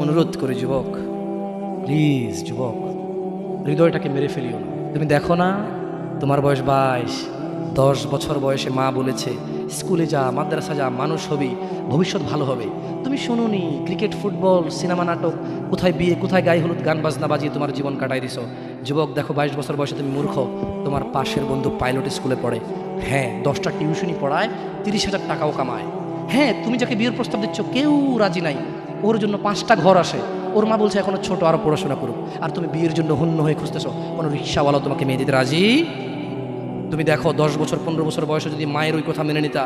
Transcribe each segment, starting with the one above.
অনুরোধ করি যুবক, প্লিজ যুবক, হৃদয়টাকে মেরে ফেলিও না। তুমি দেখো না, তোমার বয়স 22, 10 বছর বয়সে মা বলেছে স্কুলে যা, মাদ্রাসা যা, মানুষ হবি, ভবিষ্যৎ ভালো হবে। তুমি শোনোনি, ক্রিকেট, ফুটবল, সিনেমা, নাটক, কোথায় বিয়ে, কোথায় গায়ে হলুদ, গান বাজনা বাজিয়ে তোমার জীবন কাটাই দিছো। যুবক দেখো, 22 বছর বয়সে তুমি মূর্খ। তোমার পাশের বন্ধু পাইলট স্কুলে পড়ে, হ্যাঁ 10টা টিউশনি পড়ায়, 30,000 টাকাও কামায়। হ্যাঁ, তুমি যাকে বিয়ের প্রস্তাব দিচ্ছ কেউ রাজি নাই, ওর জন্য 5টা ঘর আসে, ওর মা বলছে এখনো ছোট, আরো পড়াশোনা করুক, আর তুমি বিয়ের জন্য হন্য হয়ে খুঁজতেছো। কোনো রিক্সাওয়ালাও তোমাকে মেয়ে দিতে রাজি। তুমি দেখো 10 বছর 15 বছর বয়সে যদি মায়ের ওই কথা মেনে নিতা,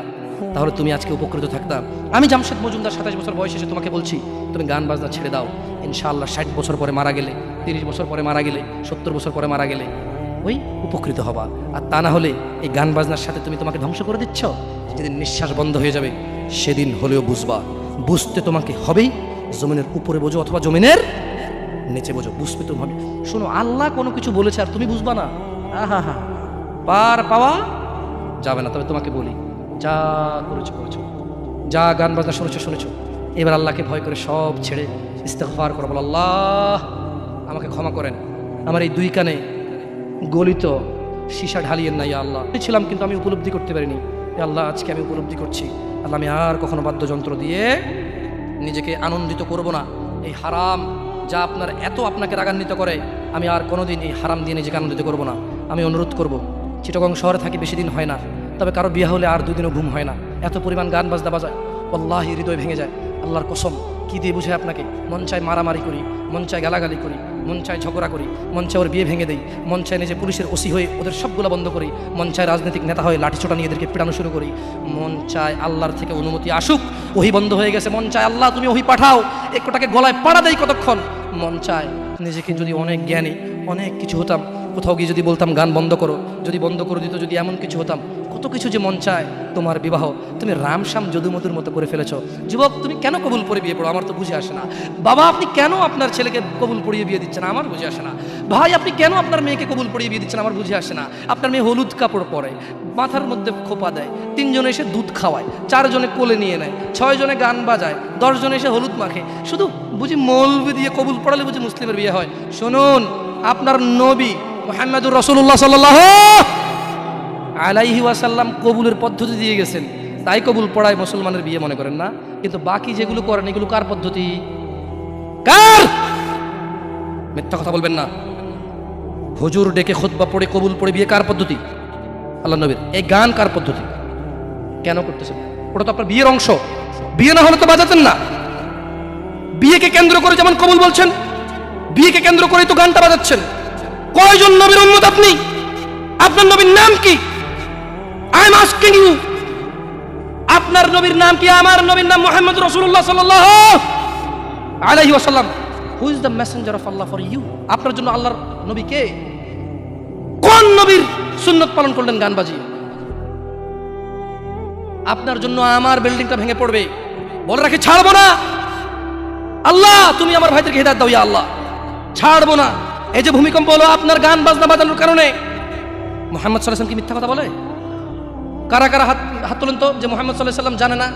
তাহলে তুমি আজকে উপকৃত থাকতাম। আমি জামশেদ মজুমদার 27 বছর বয়সে এসে তোমাকে বলছি তুমি গান বাজনা ছেড়ে দাও। ইনশাআল্লাহ 60 বছর পরে মারা গেলে, 30 বছর পরে মারা গেলে, 70 বছর পরে মারা গেলে ওই উপকৃত হবা। আর তা না হলে এই গান বাজনার সাথে তুমি তোমাকে ধ্বংস করে দিচ্ছ। যেদিন নিঃশ্বাস বন্ধ হয়ে যাবে সেদিন হলেও বুঝবা। বুঝতে তোমাকে হবেই, জমিনের উপরে বোঝো অথবা জমিনের নিচে বোঝো, বুঝবে তুমি হবে। শোনো, আল্লাহ কোনো কিছু বলেছে আর তুমি বুঝবা না, আহা হা, পার পাওয়া যাবে না। তবে তোমাকে বলি, যা করেছো করেছো, যা গান বাজনা শুনেছো শুনেছো, এবার আল্লাহকে ভয় করে সব ছেড়ে ইস্তেগফার করো। বলো, আল্লাহ আমাকে ক্ষমা করেন, আমার এই 2 কানে গলিত সীসা ঢালিয়েন না ইয়া আল্লাহ। ছিলাম কিন্তু আমি উপলব্ধি করতে পারিনি, ইয়া আল্লাহ আজকে আমি উপলব্ধি করছি। আল্লাহ আমি আর কখনো বাদ্যযন্ত্র দিয়ে নিজেকে আনন্দিত করব না। এই হারাম যা আপনার এত আপনাকে রাগান্বিত করে, আমি আর কোনোদিন এই হারাম দিয়ে নিজেকে আনন্দিত করব না। আমি অনুরোধ করব, চিটাগং শহরে থাকি, বেশি দিন হয় না, তবে কারো বিয়ে হলে আর 2 দিনও ঘুম হয় না, এত পরিমাণ গান বাজনা বাজায়, আল্লাহি হৃদয় ভেঙে যায়। আল্লাহর কসম, কি দিয়ে বুঝায় আপনাকে? মন চায় মারামারি করি, মন চায় গালাগালি করি, মন চায় ঝগড়া করি, মন চায় ওর বিয়ে ভেঙে দেই, মন চায় নিজে পুলিশের ওসি হয়ে ওদের সবগুলো বন্ধ করি, মন চায় রাজনৈতিক নেতা হয়ে লাঠিছোটা নিয়ে এদেরকে পিটানো শুরু করি, মন চায় আল্লাহর থেকে অনুমতি আসুক, ওহি বন্ধ হয়ে গেছে, মন চায় আল্লাহ তুমি ওহি পাঠাও, একটাকে গলায় পাড়া দেয় কতক্ষণ। মন চায় নিজেকে যদি অনেক জ্ঞানী, অনেক কিছু হতাম, কোথাও গিয়ে যদি বলতাম গান বন্ধ করো, যদি বন্ধ করে দিত, যদি এমন কিছু হতাম, কত কিছু যে মন চায়। তোমার বিবাহ তুমি রামশ্যাম যদুমধুর মতো করে ফেলেছো। যুবক, তুমি কেন কবুল পড়ে বিয়ে পড়ো? আমার তো বুঝে আসে না। বাবা, আপনি কেন আপনার ছেলেকে কবুল পড়িয়ে বিয়ে দিচ্ছেন? আমার বুঝে আসে না। ভাই, আপনি কেন আপনার মেয়েকে কবুল পড়িয়ে বিয়ে দিচ্ছেন? আমার বুঝে আসে না। আপনার মেয়ে হলুদ কাপড় পরে, মাথার মধ্যে খোপা দেয়, 3 জনে এসে দুধ খাওয়ায়, 4 জনে কোলে নিয়ে নেয়, 6 জনে গান বাজায়, 10 জনে এসে হলুদ মাখে, শুধু বুঝি মৌলবি দিয়ে কবুল পড়ালে বুঝি মুসলিমের বিয়ে হয়? শুনুন, আপনার নবী মুহাম্মদুর রাসূলুল্লাহ সাল্লাল্লাহু আলাইহি ওয়াসাল্লাম কবুলের পদ্ধতি দিয়ে গেছেন, তাই কবুল পড়ায় মুসলমানের বিয়ে মনে করেন না। কিন্তু বাকি যেগুলো করেন এগুলো কার পদ্ধতি? কার? মিথ্যা কথা বলবেন না। হুজুর ডেকে খুতবা পড়ে কবুল পড়ে বিয়ে কার পদ্ধতি? আল্লাহ নবীর। এই গান কার পদ্ধতি? কেন করতেছেন? ওটা তো আপনার বিয়ের অংশ, বিয়ে না হলে তো বাজাতেন না। বিয়েকে কেন্দ্র করে যেমন কবুল বলছেন, বিয়েকে কেন্দ্র করেই তো গানটা বাজাচ্ছেন। কয়জন নবীর উম্মত আপনি? আপনার নবীর নাম কি? আই এম আস্কিং ইউ, আপনার নবীর নাম কি? আমার নবীর নাম মুহাম্মদ রাসূলুল্লাহ সাল্লাল্লাহু আলাইহি ওয়াসাল্লাম। Who is the messenger of Allah for you? আপনার জন্য আল্লাহর নবী কে? কোন নবীর সুন্নাত পালন করলেন গান বাজিয়ে? আপনার জন্য আমার বিল্ডিংটা ভেঙে পড়বে, বলে রাখি ছাড়বো না। আল্লাহ তুমি আমার ভাইদেরকে হিদায়াত দাও ইয়া আল্লাহ, ছাড়বো না। এই যে ভূমিকম্প হলো আপনার গান বাজনা বাজানোর কারণে। মুহাম্মদ সাল্লাল্লাহু আলাইহি ওয়াসাল্লাম কি মিথ্যা কথা বলে? কারা কারা হাত তোলেন তো, যে মুহাম্মদ সাল্লাল্লাহু আলাইহি ওয়াসাল্লাম জানে না,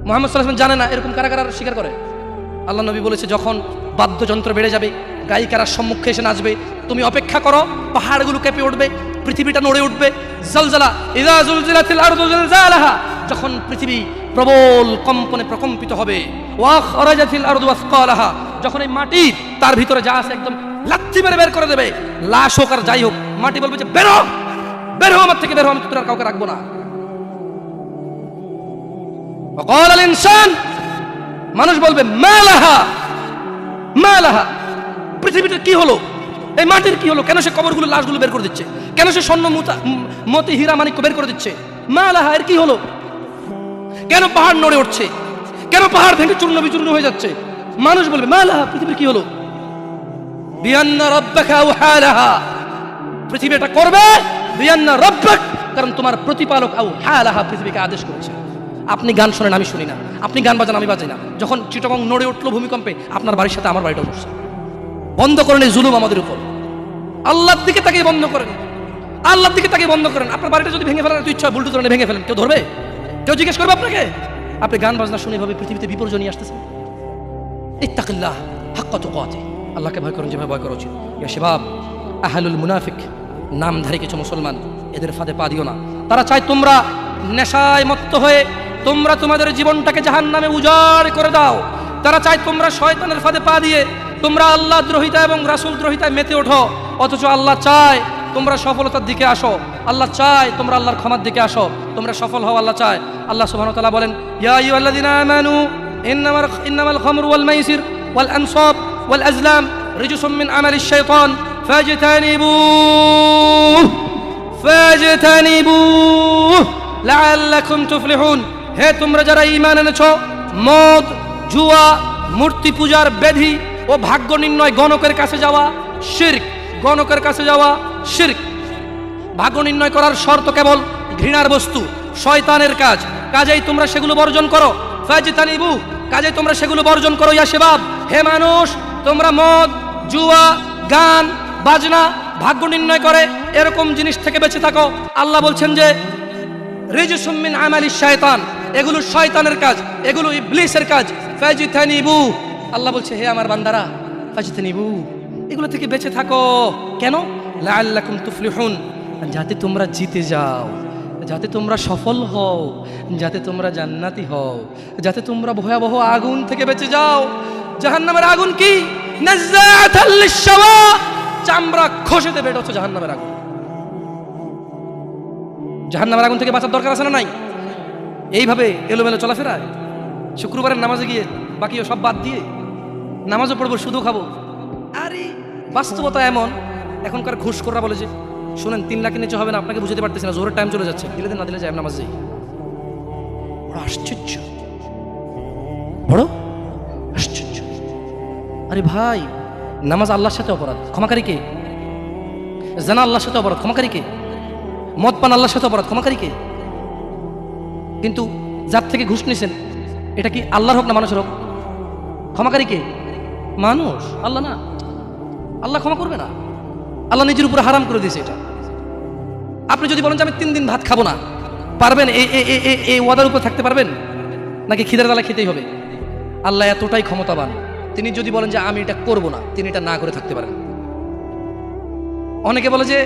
মুহাম্মদ সাল্লাল্লাহু আলাইহি ওয়াসাল্লাম জানে না, এরকম কারা কারা স্বীকার করে? আল্লাহ নবী বলেছে, যখন বাদ্যযন্ত্র বেড়ে যাবে, গায়িকারা সম্মুখে এসে নাচবে, তুমি অপেক্ষা করো, পাহাড়গুলো কেঁপে উঠবে, পৃথিবীটা নড়ে উঠবে। জালজালা ইযা জুলজিলাতিল আরদু জিলজালাহা, যখন পৃথিবী প্রবল কম্পনে প্রকম্পিত হবে। ওয়া খরাজাতিল আরদু আসকালাহা, যখন এই মাটি তার ভিতরে যা আছে একদম লাথি মেরে বের করে দেবে, লাশ হোক আর যাই হোক, মাটি বলবে যে বেরো, বের হো আমার থেকে, বের হো, আমি তোর আর কাউকে রাখবো না। ওয়াকাল আল ইনসান, মানুষ বলবে মালাহা মালাহা, পৃথিবীটা কি হলো, এই মাটির কি হলো? কেন সে কবরগুলো লাশগুলো বের করে দিচ্ছে? কেন সে স্বর্ণ মতি হীরা মানিক্য বের করে দিচ্ছে? মালাহা, এর কি হলো? কেন পাহাড় নড়ে উঠছে? কেন পাহাড় ভেঙে চূর্ণ বিচূর্ণ হয়ে যাচ্ছে? মানুষ বলবে মালাহা, পৃথিবীর কি হলো? বিআন্না রাব্বাকা আওহালাহা, পৃথিবী এটা করবে বিআন্না রাব্বাক, কারণ তোমার প্রতিপালক আওহালাহা পৃথিবীকে আদেশ করেছে। আপনি গান শোনেন, আমি শুনি না, আপনি গান বাজান, আমি বাজাই না। যখন চিটাগং নড়ে উঠলো ভূমিকম্পে, আপনার বাড়ির সাথে আমার বাড়িটাও নড়ছে। বন্ধ করেন এই জুলুম আমাদের উপর। আল্লাহর দিকে তাকিয়ে বন্ধ করেন, আল্লাহর দিকে তাকিয়ে বন্ধ করেন। আপনার বাড়িটা যদি ভেঙে ফেলেন, ইচ্ছা বুলডোজার ভেঙে ফেলেন, কেউ ধরবে? কেউ জিজ্ঞেস করবে আপনাকে? আপনি গান বাজনা শুনে ভাবে পৃথিবীতে বিপর্যয় নিয়ে আসতেছেন। ইত্তাকিল্লাহ হাক্কা তুকাতিহ, আল্লাহকে ভয় করুন যেভাবে ভয় করা উচিত। ইয়া শাবাব, আহলুল মুনাফিক, নামধারী কিছু মুসলমান, এদের ফাঁদে পা দিও না। তারা চায় তোমরা নেশায় মত্ত হয়ে তোমরা তোমাদের জীবনটাকে জাহান্নামে উজাড় করে দাও। তারা চায় তোমরা শয়তানের ফাঁদে পা দিয়ে তোমরা আল্লাহ দ্রোহিতা এবং রাসূল দ্রোহিতায় মেতে ওঠো। অথচ আল্লাহ চায় তোমরা সফলতার দিকে আসো, আল্লাহ চায় তোমরা আল্লাহর ক্ষমার দিকে আসো, তোমরা সফল হও, আল্লাহ চায়। আল্লাহ সুবহানাহু ওয়া তাআলা বলেন, ইয়া আইয়ুহাল্লাযীনা আমানু ইন্নামাল খামরু ওয়াল মাইসির ওয়াল আনসাব ওয়াল আজলাম রিজসুম মিন আমালিশ শাইতান ফাজতানিবুহু লাআল্লাকুম তুফলিহুন। হে তোমরা যারা ঈমান এনেছো, মদ, জুয়া, মূর্তি পূজার ব্যাধি ও ভাগ্য নির্ণয় গণকের কাছে যাওয়া শিরক, গণকের কাছে যাওয়া শিরক। ভাগ্য নির্ণয় করার শর্ত কেবল ঘৃণার বস্তু, শয়তানের কাজ, কাজেই তোমরা সেগুলো বর্জন করো। ফাজতানিবু, কাজেই তোমরা সেগুলো বর্জন করো। ইয়া শাবাব, হে মানুষ, তোমরা মদ, জুয়া, গান, বাজনা, ভাগ্য নির্ণয় করে এরকম জিনিস থেকে বেঁচে থাকো। আল্লাহ বলছেন যে রিজসুম মিন আমালিশ শায়তান, এগুলো শয়তানের কাজ, এগুলো ইবলিসের কাজ। ফাজতানিবু, আল্লাহ বলছে হে আমার বান্দারা, ফাজতানিবু, এগুলো থেকে বেঁচে থাকো। কেন? লাআল্লাকুম তুফলিহুন, যাতে তোমরা জিতে যাও, যাতে তোমরা সফল হও, যাতে তোমরা জান্নাতি হও, যাতে তোমরা ভয়াবহ আগুন থেকে বেঁচে যাও। জাহান্নামের আগুন কি? নাযাআতাল লিশশাওয়া, চামড়া খসে দেবে, এটা হচ্ছে জাহান্নামের আগুন। জাহান্নামের আগুন থেকে বাঁচার দরকার আছে না নাই? এইভাবে এলোমেলো চলাফেরায় শুক্রবারের নামাজে গিয়ে বাকিও সব বাদ দিয়ে নামাজও পড়বো, শুধু খাবো। আরে বাস্তবতা এমন, এখনকার ঘুষখোররা বলে যে শোনেন 3 লাখের নিচে হবে না, আপনাকে বুঝতে পারতেছি না, জোরের টাইম চলে যাচ্ছে, দিলে দিন না দিলে যায় নামাজ যাই। বড় আশ্চর্য, বড় আশ্চর্য। আরে ভাই, নামাজ আল্লাহর সাথে অপরাধ, ক্ষমাকারী কে? জানা আল্লাহর সাথে অপরাধ, ক্ষমাকারী কে? মদ পান আল্লাহর সাথে অপরাধ, ক্ষমাকারী কে? কিন্তু যার থেকে ঘুষ নিছেন, এটা কি আল্লাহর হোক না মানুষের হোক? ক্ষমাকারী কে? মানুষ, আল্লাহ না। আল্লাহ ক্ষমা করবে না, আল্লাহ নিজের উপরে হারাম করে দিয়েছে এটা। আপনি যদি বলেন যে আমি 3 দিন ভাত খাবো না, পারবেন? এই ওয়াদার উপর থাকতে পারবেন? নাকি খিদের জ্বালা খেতেই হবে? আল্লাহ এতটাই ক্ষমতাবান, তিনি যদি বলেন যে আমি এটা করবো না, তিনি এটা না করে থাকতে পারেন। অনেকে বলে যে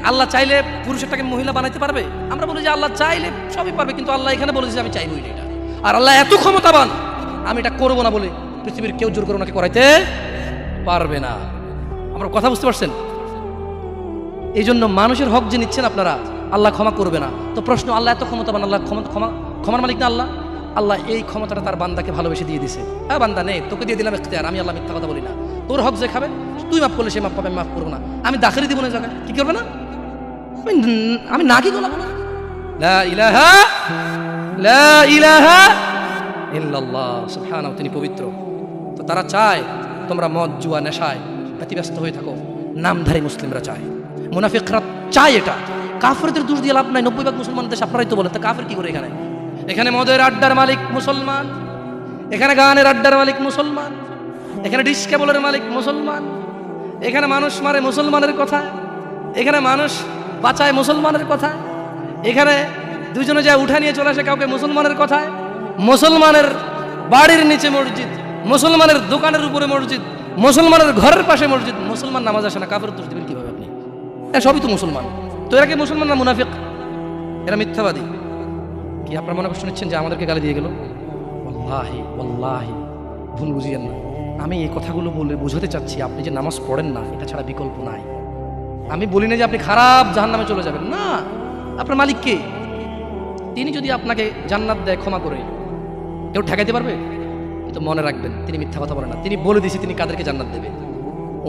আল্লাহ চাইলে পুরুষেরটাকে মহিলা বানাইতে পারবে। আমরা বলি যে আল্লাহ চাইলে সবই পারবে, কিন্তু আল্লাহ এখানে বলেছে যে আমি চাইবই না এটা। আর আল্লাহ এত ক্ষমতাবান, আমি এটা করবো না বলে পৃথিবীর কেউ জোর করে ওনাকে করাইতে পারবে না। আমরা কথা বুঝতে পারছেন? এই জন্য মানুষের হক যে নিচ্ছেন আপনারা, আল্লাহ ক্ষমা করবে না। তো প্রশ্ন, আল্লাহ এত ক্ষমতাবান, আল্লাহ ক্ষমার মালিক না আল্লাহ? আল্লাহ এই ক্ষমতাটা তার বান্দাকে ভালোবেসে দিয়ে দিছে। হ্যাঁ বান্দা নে, তোকে দিয়ে দিলাম ইখতিয়ার, আমি আল্লাহ মিথ্যা কথা বলি না। তোর হক যে খাবে, তুই মাফ করলে সে মাফ পাবে, আমি মাফ করবো না। আমি দাখিলি দিব না জায়গায়, কি করবে না? আমি না কি গলাবো না। লা ইলাহা ইল্লাল্লাহ, সুবহানাহু, তিনি পবিত্র। তো তারা চায় তোমরা মদ, জুয়া, নেশায় ব্যতিব্যস্ত হয়ে থাকো। নামধারী মুসলিমরা চায়, মুনাফিকরা চায় এটা। কাফেরদের দোষ দিয়ে লাভ নাই, 90% মুসলমান দেশ, আপনারাই তো বলেন। তা কাফের কি করে? এখানে মদের আড্ডার মালিক মুসলমান, এখানে গানের আড্ডার মালিক মুসলমান, এখানে ডিস কেবলের মালিক মুসলমান, এখানে মানুষ মারে মুসলমানের কথা, এখানে মানুষ বাঁচায় মুসলমানের কথা, এখানে দুজনে যায় উঠা নিয়ে চলে আসে কাউকে মুসলমানের কথায়, মুসলমানের বাড়ির নিচে মসজিদ, মুসলমানের দোকানের উপরে মসজিদ, মুসলমানের ঘরের পাশে মসজিদ। মুসলমান নামাজ আসে না, কাফের দোষ দিবেন কিভাবে আপনি? সবই তো মুসলমান। তো এরা কি মুসলমান না মুনাফিক? এরা মিথ্যাবাদী। কি আপনারা মনে কষ্ট নিচ্ছেন যে আমাদেরকে গালি দিয়ে গেল? ওয়াল্লাহি ওয়াল্লাহি ভুল বুঝিয়েন না। আমি এই কথাগুলো বলে বোঝাতে চাচ্ছি, আপনি যে নামাজ পড়েন না, এটা ছাড়া বিকল্প নাই। আমি বলি না যে আপনি খারাপ জাহান্নামে চলে যাবেন, না। আপনার মালিক কে? তিনি যদি আপনাকে জান্নাত দেয় ক্ষমা করে, কেউ ঠেকাইতে পারবে? কিন্তু মনে রাখবেন, তিনি মিথ্যা কথা বলেন না। তিনি বলে দিয়েছে তিনি কাদেরকে জান্নাত দেবে।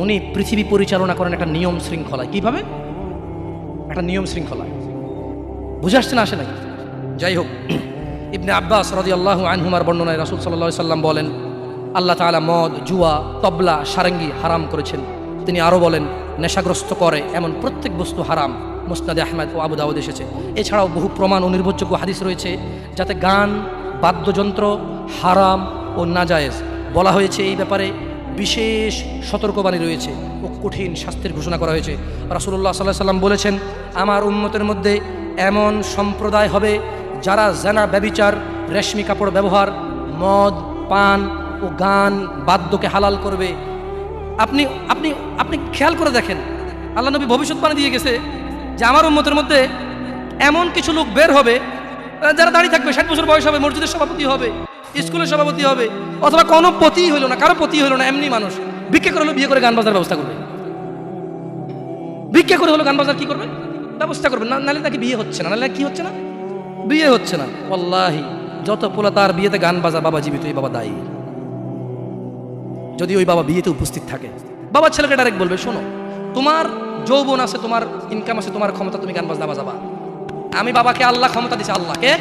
উনি পৃথিবী পরিচালনা করেন একটা নিয়ম শৃঙ্খলায়। কিভাবে? একটা নিয়ম শৃঙ্খলায়। বুঝে আসছে না? আসে নাই? যাই হোক, ইবনে আব্বাস রাদিয়াল্লাহু আনহুমার বর্ণনায় রাসূল সাল্লাল্লাহু আলাইহি সাল্লাম বলেন, আল্লাহ তাআলা মদ, জুয়া, তবলা, সারেঙ্গি হারাম করেছেন। তিনি আরও বলেন, নেশাগ্রস্ত করে এমন প্রত্যেক বস্তু হারাম। মুসনাদে আহমদ ও আবু দাউদ এসেছে। এছাড়াও বহু প্রমাণ ও নির্ভরযোগ্য হাদিস রয়েছে যাতে গান, বাদ্যযন্ত্র হারাম ও নাজায়েজ। বলা হয়েছে এই ব্যাপারে বিশেষ সতর্কবাণী রয়েছে ও কঠিন শাস্তির ঘোষণা করা হয়েছে। রাসূলুল্লাহ সাল্লাল্লাহু আলাইহি সাল্লাম বলেছেন, আমার উম্মতের মধ্যে এমন সম্প্রদায় হবে যারা জানা, ব্যভিচার, রেশমি কাপড় ব্যবহার, মদ পান ও ও গান বাদ্যকে হালাল করবে। আপনি আপনি আপনি খেয়াল করে দেখেন, আল্লাহ নবী ভবিষ্যৎবাণী দিয়ে গেছে যে আমার উম্মতের মধ্যে এমন কিছু লোক বের হবে যারা দাঁড়িয়ে থাকবে, 60 বছর বয়স হবে, মসজিদের সভাপতি হবে, স্কুলের সভাপতি হবে, অথবা কোনো পতি হইল না, কারো পতি হইল না, এমনি মানুষ ভিক্ষা করে হলো বিয়ে করে গান বাজার ব্যবস্থা করবে। ভিক্ষা করে হলো গান বাজার কি করবে, ব্যবস্থা করবে। নালে নাকি বিয়ে হচ্ছে না, নালে কি হচ্ছে না, বিয়ে হচ্ছে না। ওয়াল্লাহি যত পোলা তার বিয়েতে গান বাজা, বাবা জীবিত, এই বাবা দায়ী। যদি ওই বাবা বিয়েতে উপস্থিত থাকে, বাবা ছেলেকে ডাইরেক্ট বলবে, শোনো তোমার যৌবন আছে, তোমার ইনকাম আছে, তোমার ক্ষমতা, তুমি গান বাজনা বাজাবা। আমি বাবাকে আল্লাহ ক্ষমতা দিছে, আল্লাহকে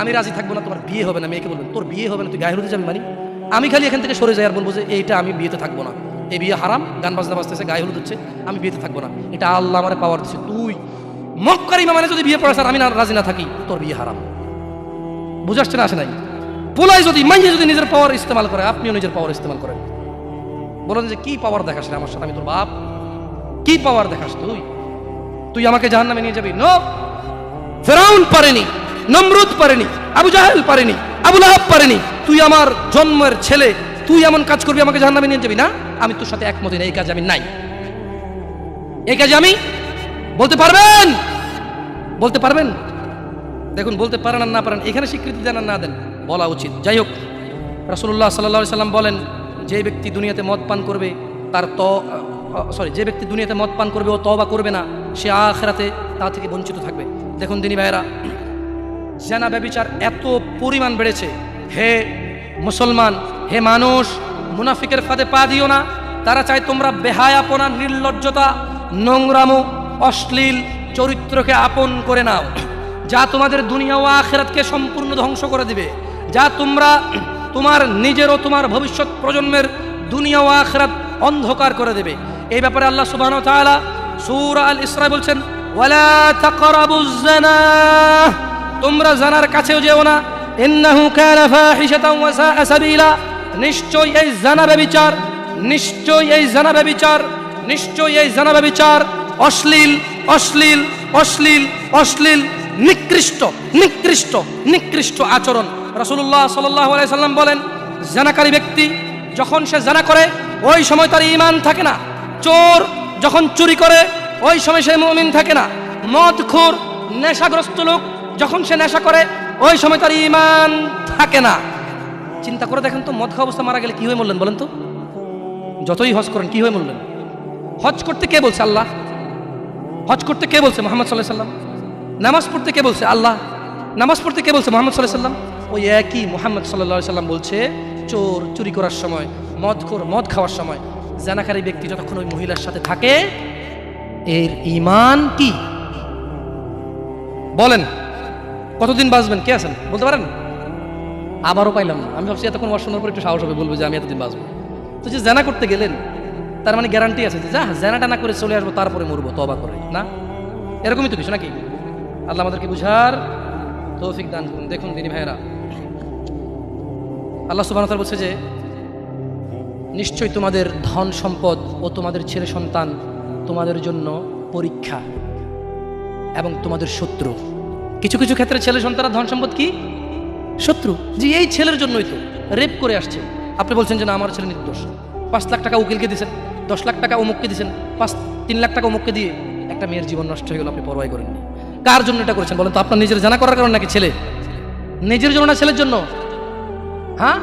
আমি রাজি থাকবো না, তোমার বিয়ে হবে না। মেয়েকে বলবেন তোর বিয়ে হবে না, তুই গায়ে হলুদে যাবি। মানে আমি খালি এখান থেকে সরে যাই আর বলবো যে এইটা আমি বিয়েতে থাকবো না, এই বিয়ে হারাম, গান বাজনা বাজতেছে, গায়ে হলুদ হচ্ছে, আমি বিয়েতে থাকবো না, এটা আল্লাহ আমার পাওয়ার দিচ্ছে। তুই মক্কার ইমাম মানে যদি বিয়ে পড়াস আর আমি না রাজি না থাকি, তোর বিয়ে হারাম। বুঝাচ্ছে না, আসে নাই? পোলাই যদি মাইয়ে যদি নিজের পাওয়ার ইস্তেমাল করে, আপনিও নিজের পাওয়ার ইস্তেমাল করেন। বলেন যে কি পাওয়ার দেখাস রে আমার সাথে, আমি তোর বাপ, কি পাওয়ার দেখাস তুই? তুই আমাকে জাহান্নামে নিয়ে যাবি? নো, ফেরাউন পারেনি, নমরুদ পারেনি, আবু জাহেল পারেনি, আবু লাহাব পারেনি। তুই আমার জন্মের ছেলে, তুই এমন কাজ করবি আমাকে জাহান্নামে নিয়ে যাবি? না, আমি তোর সাথে একমত না, এই কাজে আমি নাই, এই কাজে আমি। বলতে পারবেন? বলতে পারবেন? দেখুন, বলতে পারেন আর না পারেন, এখানে স্বীকৃতি দেন আর না দেন, বলা উচিত। যাই হোক, রাসূলুল্লাহ সাল্লাল্লাহু আলাইহি সাল্লাম বলেন, যে ব্যক্তি দুনিয়াতে মদ পান করবে তার যে ব্যক্তি দুনিয়াতে মদ পান করবে ও তওবা করবে না, সে আখিরাতে তা থেকে বঞ্চিত থাকবে। দেখুন দিনী ভাইরা, জিনা ব্যভিচার এত পরিমাণ বেড়েছে। হে মুসলমান, হে মানুষ, মুনাফিকের ফাঁদে পা দিও না। তারা চায় তোমরা বেহায়াপনা, নির্লজ্জতা, নোংরামো, অশ্লীল চরিত্রকে আপন করে নাও, যা তোমাদের দুনিয়া ও আখিরাতকে সম্পূর্ণ ধ্বংস করে দিবে, যা তোমরা তোমার নিজের ও তোমার ভবিষ্যৎ প্রজন্মের দুনিয়া ও আখিরাত অন্ধকার করে দেবে। এই ব্যাপারে আল্লাহ সুবহানাহু ওয়া তাআলা সূরা আল ইসরা বলছেন, ওয়ালা তাকরাবুজ জিনা, তোমরা জানার কাছেও যেও না, ইন্নাহু কানা ফাহিশাতাও ওয়া সাআ সাবিলা, নিশ্চয়ই এই জানা ব্যভিচার, নিশ্চয়ই এই জানা ব্যভিচার, নিশ্চয়ই এই জানা ব্যভিচার অশ্লীল, অশ্লীল, অশ্লীল, অশ্লীল, নিকৃষ্ট, নিকৃষ্ট, নিকৃষ্ট আচরণ। রাসূলুল্লাহ সাল্লাল্লাহু আলাইহি সাল্লাম বলেন, জানাকারী ব্যক্তি যখন সে জানা করে ওই সময় তার ঈমান থাকে না। চোর যখন চুরি করে ওই সময় সে মুমিন থাকে না। মদখোর, নেশাগ্রস্ত লোক যখন সে নেশা করে ওই সময় তার ঈমান থাকে না। চিন্তা করে দেখেন তো, মদ খাওয়া অবস্থা মারা গেলে কি হয়ে মরলেন বলেন তো? যতই হজ করেন কি হয়ে মরলেন? হজ করতে কে বলছে? আল্লাহ। হজ করতে কে বলছে? মুহাম্মদ সাল্লাল্লাহু আলাইহি সাল্লাম। নামাজ পড়তে কে বলছে? আল্লাহ। নামাজ পড়তে কে বলছে? মুহাম্মদ সাল্লাল্লাহু আলাইহি সাল্লাম। ওই একই মুহাম্মদ সাল্লাল্লাহু আলাইহি সাল্লাম বলছে, চোর চুরি করার সময়, মদখোর মদ খাওয়ার সময়, জানাকারী ব্যক্তি যতক্ষণ ওই মহিলার সাথে থাকে এর ঈমান কি? বলেন কতদিন বাঁচবেন? কে আছেন বলতে পারেন? আবারও পাইলাম না। আমি ভাবছি এতক্ষণ ওয়াজ শোনার পর একটু সাহস হবে, বলবো যে আমি এতদিন বাঁচবো। তো যে জানা করতে গেলেন তার মানে গ্যারান্টি আছে যে যা জানাটা না করে চলে আসবো, তারপরে মরবো তওবা করে, না? এরকমই তো কিছু নাকি? আল্লাহ আমাদেরকে বুঝার তৌফিক দান করুন। দেখুন দিনী ভাইয়েরা, আল্লাহ সুবহানাহু ওয়া তাআলা বলছে যে নিশ্চয়ই তোমাদের ধন সম্পদ ও তোমাদের ছেলে সন্তান তোমাদের জন্য পরীক্ষা এবং তোমাদের শত্রু। কিছু কিছু ক্ষেত্রে ছেলে সন্তান ধন সম্পদ কি শত্রু। যে এই ছেলের জন্যই তো রেপ করে আসছে, আপনি বলছেন যে না আমার ছেলে নির্দোষ। 5 লাখ টাকা উকিলকে দিয়েছেন, 10 লাখ টাকা অমুককে দিয়েছেন, 3 লাখ টাকা অমুককে দিয়ে একটা মেয়ের জীবন নষ্ট হয়ে গেল, আপনি পরোয়াই করেননি। কার জন্য এটা করেছেন বলেন তো? আপনার নিজের জানা করার কারণে নাকি ছেলে? নিজের জন্য না ছেলের জন্য? হ্যাঁ,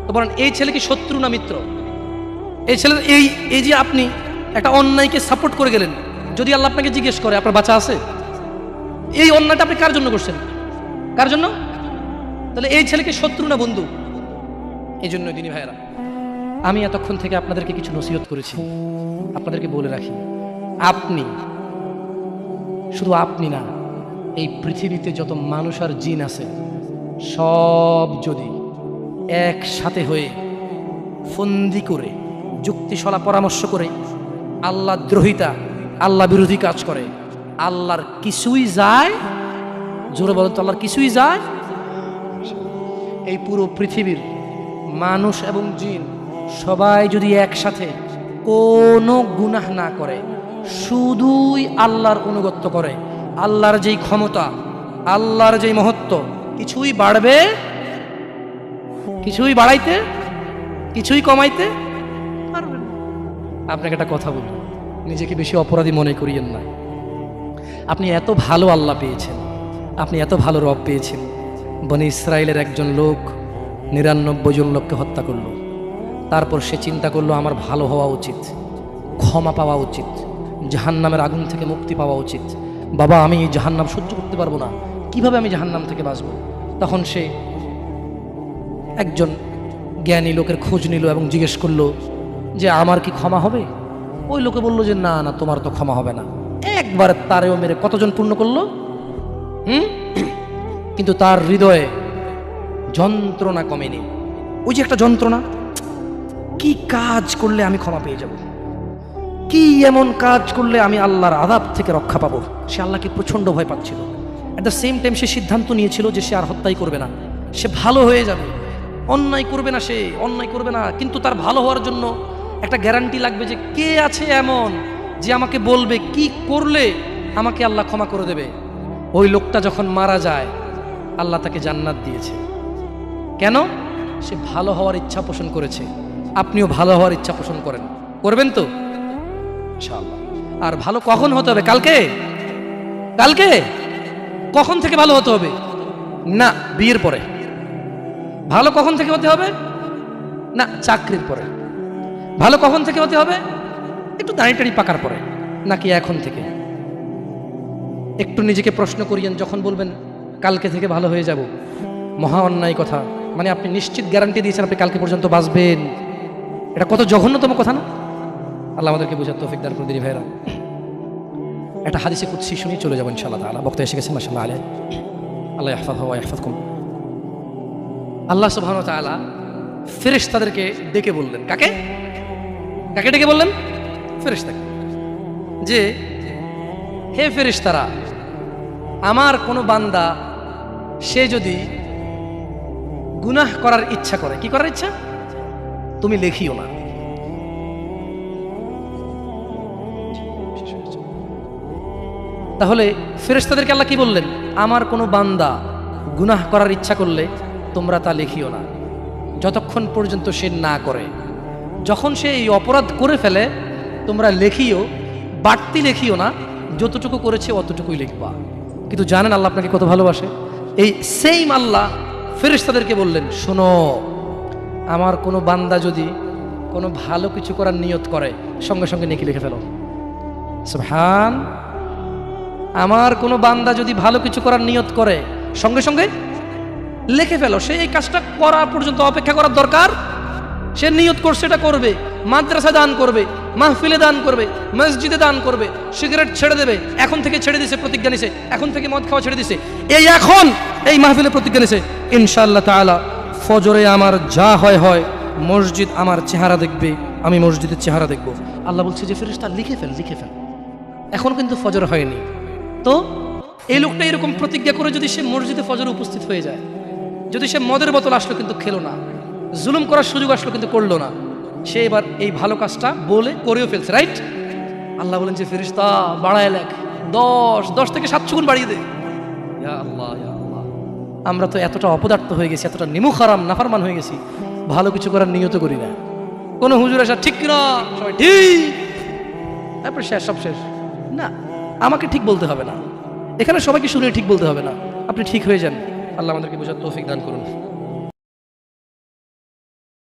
তো বলেন এই ছেলে কি শত্রু না মিত্র? এই ছেলে এই যে আপনি একটা অন্যায়কে সাপোর্ট করে গেলেন, যদি আল্লাহ আপনাকে জিজ্ঞেস করে আপনার বাচ্চা আছে, এই অন্যায়টা আপনি কার জন্য করছেন? কার জন্য? তাহলে এই ছেলেকে শত্রু না বন্ধু? এই জন্য দিনী ভাইয়েরা, আমি এতক্ষণ থেকে আপনাদেরকে কিছু নসিহত করেছি, আপনাদেরকে বলে রাখি, আপনি শুধু আপনি না, এই পৃথিবীতে যত মানুষ আর জিন আছে সব যদি একসাথে হয়ে ফন্দি করে যুক্তিশলা পরামর্শ করে আল্লাহ দ্রোহিতা, আল্লাহ বিরোধী কাজ করে, আল্লাহর কিছুই যায়? জোরে বলেন তো, আল্লাহর কিছুই যায়? এই পুরো পৃথিবীর মানুষ এবং জিন সবাই যদি একসাথে কোনো গুনাহ না করে, শুধুই আল্লাহর অনুগত্য করে, আল্লাহর যেই ক্ষমতা, আল্লাহর যেই মহত্ব, কিছুই বাড়বে কিছুই বাড়াইতে, কিছুই কমাইতে পারবেন না। আপনাকে একটা কথা বলি, নিজেকে বেশি অপরাধী মনে করিয়েন না। আপনি এত ভালো আল্লাহ পেয়েছেন, আপনি এত ভালো রব পেয়েছেন। বনি ইসরায়েলের একজন লোক 99 জন লোককে হত্যা করলো। তারপর সে চিন্তা করলো আমার ভালো হওয়া উচিত, ক্ষমা পাওয়া উচিত, জাহান্নামের আগুন থেকে মুক্তি পাওয়া উচিত। বাবা আমি এই জাহান্নাম সহ্য করতে পারবো না, কিভাবে আমি জাহান্নাম থেকে বাঁচবো? তখন সে একজন জ্ঞানী লোকের খোঁজ নিল এবং জিজ্ঞেস করলো যে আমার কি ক্ষমা হবে? ওই লোকে বলল যে না না, তোমার তো ক্ষমা হবে না। একবার তারেও মেরে কতজন পূর্ণ করলো? কিন্তু তার হৃদয়ে যন্ত্রণা কমেনি। ওই যে একটা যন্ত্রণা, কি কাজ করলে আমি ক্ষমা পেয়ে যাব, কি এমন কাজ করলে আমি আল্লাহর আযাব থেকে রক্ষা পাবো। সে আল্লাহকে প্রচণ্ড ভয় পাচ্ছিল। অ্যাট দ্য সেম টাইম সে সিদ্ধান্ত নিয়েছিল যে সে আর হত্যাই করবে না, সে ভালো হয়ে যাবে, অন্যায় করবে না, সে অন্যায় করবে না। কিন্তু তার ভালো হওয়ার জন্য একটা গ্যারান্টি লাগবে যে কে আছে এমন যে আমাকে বলবে কি করলে আমাকে আল্লাহ ক্ষমা করে দেবে। ওই লোকটা যখন মারা যায় আল্লাহ তাকে জান্নাত দিয়েছে। কেন? সে ভালো হওয়ার ইচ্ছা পোষণ করেছে। আপনিও ভালো হওয়ার ইচ্ছা পোষণ করেন, করবেন তো ইনশাআল্লাহ। আর ভালো কখন হতে হবে? কালকে? কালকে কখন থেকে ভালো হতে হবে? না বিয়ের পরে। ভালো কখন থেকে হতে হবে? না চাকরির পরে। ভালো কখন থেকে হতে হবে? একটু দাঁড়িয়ে পাকার পরে, নাকি এখন থেকে? একটু নিজেকে প্রশ্ন করিয়েন, যখন বলবেন কালকে থেকে ভালো হয়ে যাব, মহা অন্যায় কথা। মানে আপনি নিশ্চিত গ্যারান্টি দিয়েছেন আপনি কালকে পর্যন্ত বাঁচবেন। এটা কত জঘন্যতম কথা না? আল্লাহ আমাদেরকে বোঝার তৌফিক দান করে দিন ভাইরা। একটা হাদিসে কুদসি শুনিয়ে চলে যাবো ইনশাআল্লাহ তাআলা। বক্তা এসে গেছেন মাশাআল্লাহ আলাইহি। আল্লাহ ইয়াহফাযহু ওয়া ইয়াহফাযকুম। আল্লাহ সুবহানাহু ওয়া তাআলা ফেরেশতাদেরকে ডেকে বললেন। কাকে? কাকে ডেকে বললেন? ফেরেশতাকে। যে হে ফেরেশতারা, আমার কোনো বান্দা সে যদি গুনাহ করার ইচ্ছা করে, কি করার ইচ্ছা? তুমি লেখিও না। তাহলে ফেরেশতাদেরকে আল্লাহ কি বললেন? আমার কোনো বান্দা গুনাহ করার ইচ্ছা করলে তোমরা তা লিখিও না, যতক্ষণ পর্যন্ত সে না করে। যখন সে এই অপরাধ করে ফেলে তোমরা লেখিও, বাড়তি লেখিও না, যতটুকু করেছে অতটুকুই লিখবা। কিন্তু জানেন আল্লাহ আপনাকে কত ভালোবাসে? এই সেম আল্লাহ ফেরেশতাদেরকে বললেন, শোনো, আমার কোনো বান্দা যদি কোনো ভালো কিছু করার নিয়ত করে সঙ্গে সঙ্গে নেকি লিখে ফেলো। সুবহান। আমার কোনো বান্দা যদি ভালো কিছু করার নিয়ত করে সঙ্গে সঙ্গে লিখে ফেলো। সে এই কাজটা করা পর্যন্ত অপেক্ষা করার দরকার? সে নিয়ত করছে এটা করবে, মাদ্রাসা দান করবে, মাহফিলে দান করবে, মসজিদে দান করবে, সিগারেট ছেড়ে দেবে, এখন থেকে ছেড়ে দিছে, প্রতিজ্ঞা নিছে, এখন থেকে মদ খাওয়া ছেড়ে দিছে, এই এখন এই মাহফিলে প্রতিজ্ঞা নিছে, ইনশাআল্লাহ তাআলা ফজরে আমার যা হয় হয়, মসজিদ আমার চেহারা দেখবে, আমি মসজিদের চেহারা দেখব। আল্লাহ বলছে যে ফেরেশতা লিখে ফেল, লিখে ফেল। এখন কিন্তু ফজর হয়নি, তো এই লোকটা এরকম প্রতিজ্ঞা করে যদি সে মসজিদে ফজরে উপস্থিত হয়ে যায়, যদি সে মদের বোতল আসলো কিন্তু খেলো না, জুলুম করার সুযোগ আসলো কিন্তু করলো না, সে এবার এই ভালো কাজটা বলে করেও ফেলছে, রাইট? আল্লাহ বলেন যে ফেরেশতা বাড়ায় লেখ, 10 থেকে 700 গুণ বাড়িয়ে দে। ইয়া আল্লাহ, ইয়া আল্লাহ, আমরা তো এতটা অপদার্থ হয়ে গেছি, এতটা নিমুখারাম নাফরমান হয়ে গেছি, ভালো কিছু করার নিয়ত করি না। কোন হুজুর আসা ঠিক না, সবাই ঠিক, তারপর শেষ, সব শেষ। না, আমাকে ঠিক বলতে হবে না, এখানে সবাইকে শুনে ঠিক বলতে হবে না, আপনি ঠিক হয়ে যান। আল্লাহ আমাদেরকে বোঝার তৌফিক দান করুন।